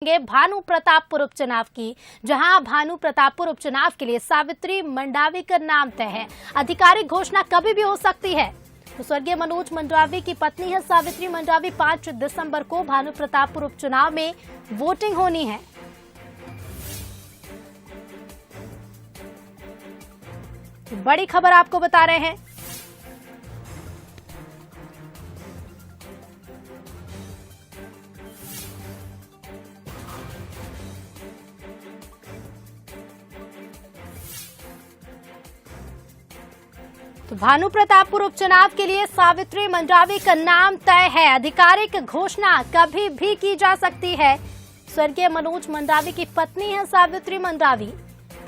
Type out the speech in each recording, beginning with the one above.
भानु प्रतापपुर उपचुनाव की, जहां भानु प्रतापपुर उपचुनाव के लिए सावित्री मंडावी का नाम तय है। आधिकारिक घोषणा कभी भी हो सकती है। तो स्वर्गीय मनोज मंडावी की पत्नी है सावित्री मंडावी। 5 दिसंबर को भानु प्रतापपुर उपचुनाव में वोटिंग होनी है। बड़ी खबर आपको बता रहे हैं। तो भानु प्रतापपुर उपचुनाव के लिए सावित्री मंडावी का नाम तय है। आधिकारिक घोषणा कभी भी की जा सकती है। स्वर्गीय मनोज मंडावी की पत्नी है सावित्री मंडावी।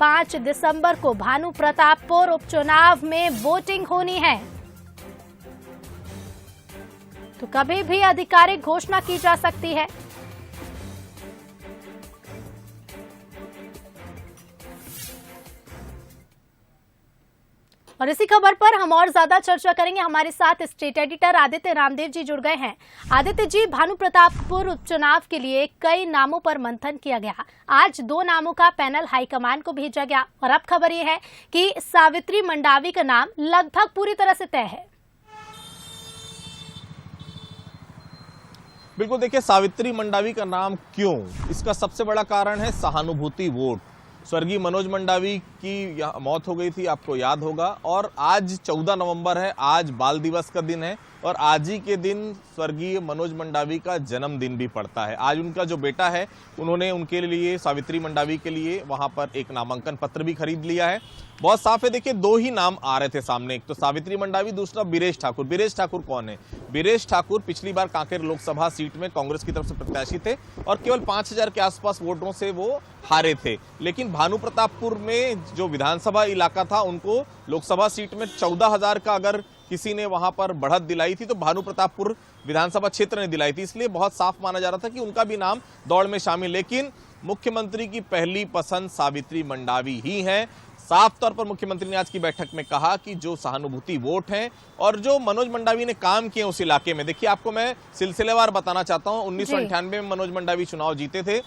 5 दिसंबर को भानु प्रतापपुर उपचुनाव में वोटिंग होनी है। तो कभी भी आधिकारिक घोषणा की जा सकती है। और इसी खबर पर हम और ज्यादा चर्चा करेंगे। हमारे साथ स्टेट एडिटर आदित्य रामदेव जी जुड़ गए हैं। आदित्य जी, भानु प्रतापपुर उपचुनाव के लिए कई नामों पर मंथन किया गया। आज 2 नामों का पैनल हाईकमान को भेजा गया और अब खबर यह है कि सावित्री मंडावी का नाम लगभग पूरी तरह से तय है। बिल्कुल, देखिए सावित्री मंडावी का नाम क्यों, इसका सबसे बड़ा कारण है सहानुभूति वोट। स्वर्गीय मनोज मंडावी की मौत हो गई थी, आपको याद होगा, और आज 14 नवंबर है, आज बाल दिवस का दिन है और आज ही के दिन स्वर्गीय मनोज मंडावी का जन्मदिन भी पड़ता है। आज उनका जो बेटा है उन्होंने उनके लिए, सावित्री मंडावी के लिए, वहां पर एक नामांकन पत्र भी खरीद लिया है। बहुत साफ है, देखिए 2 ही नाम आ रहे थे सामने, एक तो सावित्री मंडावी, दूसरा बीरेश ठाकुर। बीरेश ठाकुर कौन है? बीरेश ठाकुर पिछली बार कांकेर लोकसभा सीट में कांग्रेस की तरफ से प्रत्याशी थे और केवल 5000 के आसपास वोटों से वो हारे थे। लेकिन भानु प्रतापपुर में जो विधानसभा इलाका था उनको लोकसभा सीट में 14000 का अगर किसी ने वहां पर बढ़त दिलाई थी तो भानु प्रतापपुर विधानसभा क्षेत्र ने दिलाई थी, इसलिए बहुत साफ माना जा रहा था कि उनका भी नाम दौड़ में शामिल। लेकिन मुख्यमंत्री की पहली पसंद सावित्री मंडावी ही है। साफ तौर पर मुख्यमंत्री ने आज की बैठक में कहा कि जो सहानुभूति वोट हैं और जो मनोज मंडावी ने काम किए उस इलाके में, देखिए आपको मैं सिलसिलेवार बताना चाहता हूं। 1998 में मनोज मंडावी चुनाव जीते थे।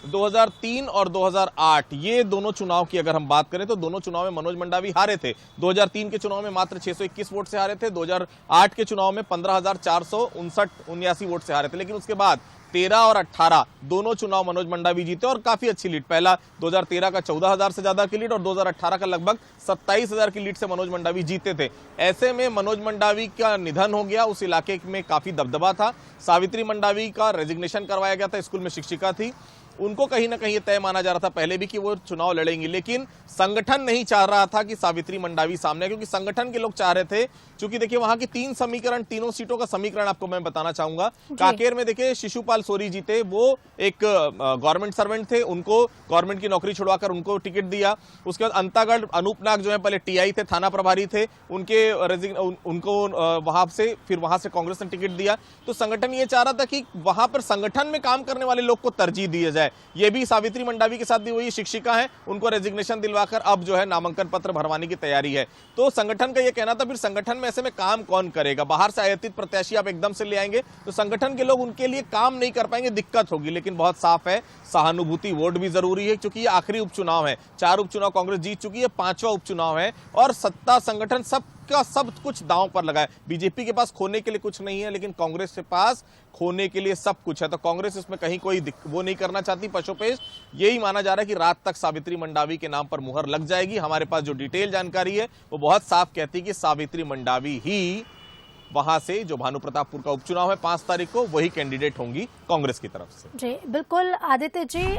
2003 और 2008 ये दोनों चुनाव की अगर हम बात करें तो दोनों चुनाव में मनोज मंडावी हारे थे। 2003 के चुनाव में मात्र 621 वोट से हारे थे। 2008 के चुनाव में 15,459 वोट से हारे थे। लेकिन उसके बाद 13 और 18 दोनों चुनाव मनोज मंडावी जीते और काफी अच्छी लीड। पहला 2013 का 14,000 से ज्यादा की लीड और 2018 का लगभग 27,000 की लीड से मनोज मंडावी जीते थे। ऐसे में मनोज मंडावी का निधन हो गया, उस इलाके में काफी दबदबा था। सावित्री मंडावी का रेजिग्नेशन करवाया गया था, स्कूल में शिक्षिका थी, उनको कहीं ना कहीं तय माना जा रहा था पहले भी कि वो चुनाव लड़ेंगी। लेकिन संगठन नहीं चाह रहा था कि सावित्री मंडावी सामने, क्योंकि संगठन के लोग चाह रहे थे, क्योंकि देखिए वहां की 3 समीकरण, तीनों सीटों का समीकरण आपको मैं बताना चाहूंगा। कांकेर में देखिए शिशुपाल सोरी जीते, वो एक गवर्नमेंट सर्वेंट थे, उनको गवर्नमेंट की नौकरी छुड़वाकर उनको टिकट दिया। उसके बाद अंतागढ़ अनूप नाग जो है पहले टीआई थे, थाना प्रभारी थे, उनको वहां से फिर वहां से कांग्रेस ने टिकट दिया। तो संगठन ये चाह रहा था कि वहां पर संगठन में काम करने वाले लोग को तरजीह दिया जाए। ये भी सावित्री मंडावी के साथ भी वही शिक्षिका है, उनको रेजिग्नेशन दिलवाकर अब जो है नामांकन पत्र भरवाने की तैयारी है। तो संगठन का ये कहना था, फिर संगठन में ऐसे में काम कौन करेगा? बाहर से आयातित प्रत्याशी आप एकदम से ले आएंगे तो संगठन के लोग उनके लिए काम नहीं कर पाएंगे, दिक्कत होगी। लेकिन बहुत साफ है, सहानुभूति वोट भी जरूरी है, क्योंकि ये आखिरी उपचुनाव है। 4 उपचुनाव कांग्रेस जीत चुकी है, 5वां उपचुनाव है और सत्ता संगठन सब कुछ दांव पर लगा है। बीजेपी के पास खोने के लिए कुछ नहीं है, लेकिन कांग्रेस के पास खोने के लिए सब कुछ है। तो कांग्रेस इसमें कहीं कोई वो नहीं करना चाहती पशुपेश। यही माना जा रहा है कि रात तक सावित्री मंडावी के नाम पर मुहर लग जाएगी। हमारे पास जो डिटेल जानकारी है वो बहुत साफ कहती है कि सावित्री मंडावी ही वहां से, जो भानु प्रतापपुर का उपचुनाव है 5 तारीख को, वही कैंडिडेट होंगी कांग्रेस की तरफ से। जी बिल्कुल आदित्य जी,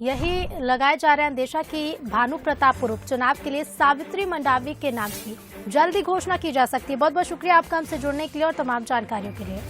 यही लगाया जा रहा है अंदेशा कि भानु प्रतापपुर उपचुनाव के लिए सावित्री मंडावी के नाम की जल्दी घोषणा की जा सकती है। बहुत बहुत शुक्रिया आपका हमसे जुड़ने के लिए और तमाम जानकारियों के लिए।